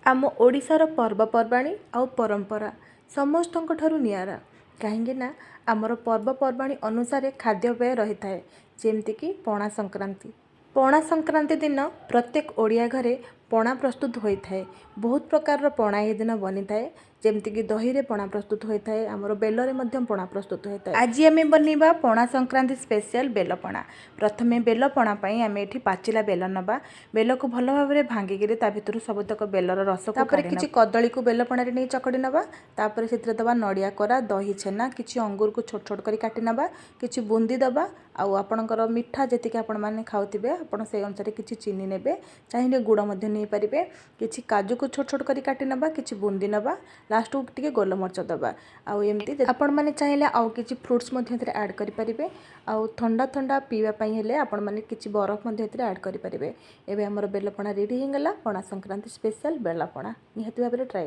आम ओडिशार पर्वपर्वाणी आउ परंपरा समस्तଙ୍କ ठाରୁ नियारा कहीं ना आमर पर्वपर्वाणी अनुसार खाद्यपेय रही थाए जेमतिक पणा संक्रांति दिन प्रत्येक ओडिया घरे पणा प्रस्तुत होता है। बहुत प्रकार पणा ये दिन बनी थाए जेमतिक दही रे पणा प्रस्तुत होता है, आमर बेलरे मध्यम पणा प्रस्तुत होता है। आज आम बनवा पणा संक्रांति स्पेशल बेलपणा। प्रथमे बेलपणा आम ये पाचिला बेल नवा, बेल को भल भाव में भांगिकी भर सबुतक बेलर रस को किसी कदली को बेलपणा नहीं चकड़ी नवा, तापर से दबा नड़िया कोरा दही छेना किसी अंगूर को छोट छोट कर काटी नवा, किसी बुंदी दबा आउ आपणकर मिठा जी आपण मैंने खाऊे आपड़ से अनुसार किसी चीनी ने चाहिए गुड़ नहीं पारे, किसी काजू को छोट छोट कर काटी नवा, किसी बुंदी नवा, लास्ट को टी गोलमरच दबा आउ एमती आपण मैंने चाहिए आउ किसी फ्रुट्स ऐड करेंगे। आउ ठंडा ठंडा पीवाई हेले आपण मैंने किसी बरफ ऐड करेंगे। एवं आमर बेलपणा रेडी होगा, पणा संक्रांति स्पेशल बेलपणा निहाती भाव में ट्राए।